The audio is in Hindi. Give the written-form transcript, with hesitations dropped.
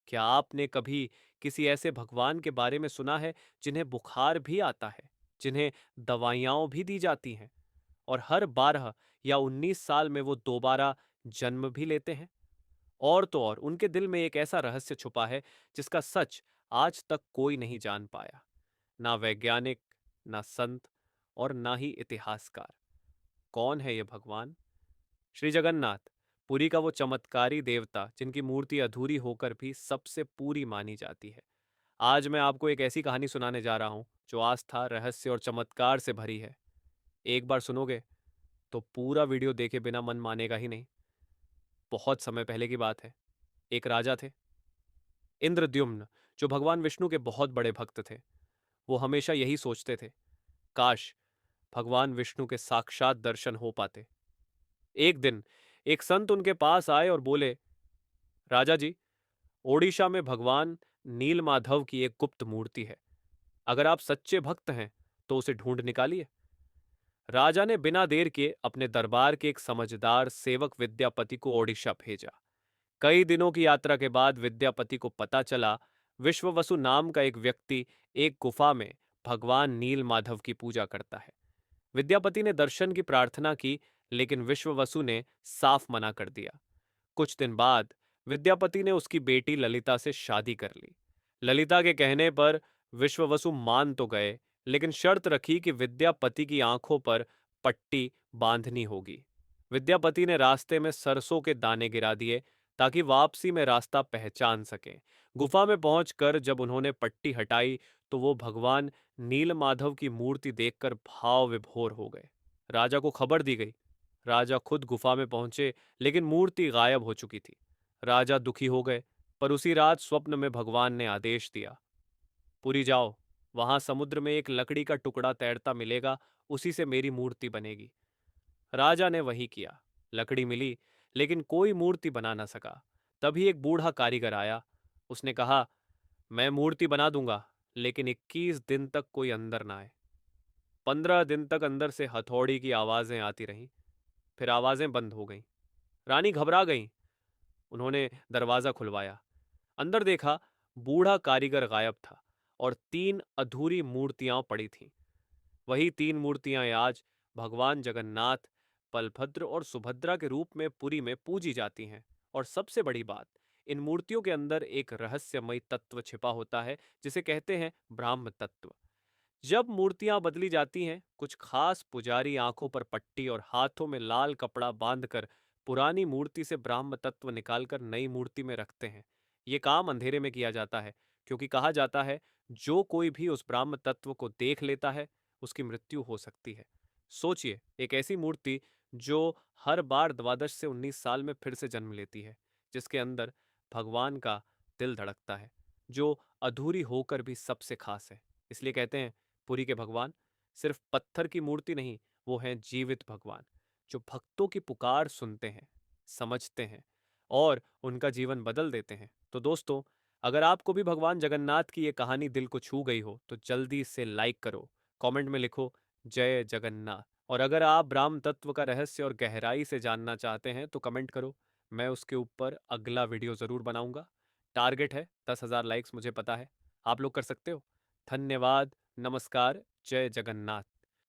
क्या आपने कभी किसी ऐसे भगवान के बारे में सुना है जिन्हें बुखार भी आता है, जिन्हें दवाइयाँ भी दी जाती हैं और हर 12 या 19 साल में वो दोबारा जन्म भी लेते हैं? और तो और उनके दिल में एक ऐसा रहस्य छुपा है जिसका सच आज तक कोई नहीं जान पाया। ना वैज्ञानिक, ना संत और ना ही इतिहासकार। कौन है ये भगवान? श्री जगन्नाथ, पुरी का वो चमत्कारी देवता जिनकी मूर्ति अधूरी होकर भी सबसे पूरी मानी जाती है। आज मैं आपको एक ऐसी कहानी सुनाने जा रहा हूं जो आस्था, रहस्य और चमत्कार से भरी है। एक बार सुनोगे तो पूरा वीडियो देखे बिना मन मानेगा ही नहीं। बहुत समय पहले की बात है। एक राजा थे, इंद्रद्युम्न, जो भगवान विष्णु के बहुत बड़े भक्त थे। वो हमेशा यही सोचते थे, काश भगवान विष्णु के साक्षात दर्शन हो पाते। एक दिन एक संत उनके पास आए और बोले, राजा जी, ओडिशा में भगवान नीलमाधव की एक गुप्त मूर्ति है। अगर आप सच्चे भक्त हैं तो उसे ढूंढ निकालिए। राजा ने बिना देर किए अपने दरबार के एक समझदार सेवक विद्यापति को ओडिशा भेजा। कई दिनों की यात्रा के बाद विद्यापति को पता चला, विश्ववसु नाम का एक व्यक्ति एक गुफा में भगवान नीलमाधव की पूजा करता है। विद्यापति ने दर्शन की प्रार्थना की, लेकिन विश्ववसु ने साफ मना कर दिया। कुछ दिन बाद विद्यापति ने उसकी बेटी ललिता से शादी कर ली। ललिता के कहने पर विश्ववसु मान तो गए, लेकिन शर्त रखी कि विद्यापति की आंखों पर पट्टी बांधनी होगी। विद्यापति ने रास्ते में सरसों के दाने गिरा दिए ताकि वापसी में रास्ता पहचान सकें। गुफा में पहुंचकर जब उन्होंने पट्टी हटाई तो वो भगवान नीलमाधव की मूर्ति देखकर भाव विभोर हो गए। राजा को खबर दी गई। राजा खुद गुफा में पहुंचे, लेकिन मूर्ति गायब हो चुकी थी। राजा दुखी हो गए, पर उसी रात स्वप्न में भगवान ने आदेश दिया, पुरी जाओ, वहां समुद्र में एक लकड़ी का टुकड़ा तैरता मिलेगा, उसी से मेरी मूर्ति बनेगी। राजा ने वही किया। लकड़ी मिली, लेकिन कोई मूर्ति बना न सका। तभी एक बूढ़ा कारीगर आया। उसने कहा, मैं मूर्ति बना दूंगा, लेकिन 21 दिन तक कोई अंदर ना आए। 15 दिन तक अंदर से हथौड़ी की आवाजें आती रहीं, फिर आवाजें बंद हो गईं। रानी घबरा गईं। उन्होंने दरवाजा खुलवाया। अंदर देखा, बूढ़ा कारीगर गायब था और 3 अधूरी मूर्तियां पड़ी थीं। वही 3 मूर्तियां आज भगवान जगन्नाथ, बलभद्र और सुभद्रा के रूप में पुरी में पूजी जाती हैं। और सबसे बड़ी बात, इन मूर्तियों के अंदर एक रहस्यमय तत्व छिपा होता है जिसे कहते हैं ब्राह्म तत्व। जब मूर्तियां बदली जाती हैं, कुछ खास पुजारी आंखों पर पट्टी और हाथों में लाल कपड़ा बांधकर पुरानी मूर्ति से ब्राह्म तत्व निकालकर नई मूर्ति में रखते हैं। ये काम अंधेरे में किया जाता है, क्योंकि कहा जाता है, जो कोई भी उस ब्राह्म तत्व को देख लेता है, उसकी मृत्यु हो सकती है। सोचिए, एक ऐसी मूर्ति जो हर बार 12 से 19 साल में फिर से जन्म लेती है, जिसके अंदर भगवान का दिल धड़कता है, जो अधूरी होकर भी सबसे खास है। इसलिए कहते हैं, पुरी के भगवान सिर्फ पत्थर की मूर्ति नहीं, वो हैं जीवित भगवान, जो भक्तों की पुकार सुनते हैं, समझते हैं और उनका जीवन बदल देते हैं। तो दोस्तों, अगर आपको भी भगवान जगन्नाथ की ये कहानी दिल को छू गई हो तो जल्दी से लाइक करो, कमेंट में लिखो जय जगन्नाथ। और अगर आप ब्राह्म तत्व का रहस्य और गहराई से जानना चाहते हैं तो कमेंट करो, मैं उसके ऊपर अगला वीडियो ज़रूर बनाऊंगा। टारगेट है 10,000 लाइक्स, मुझे पता है आप लोग कर सकते हो। धन्यवाद, नमस्कार, जय जगन्नाथ।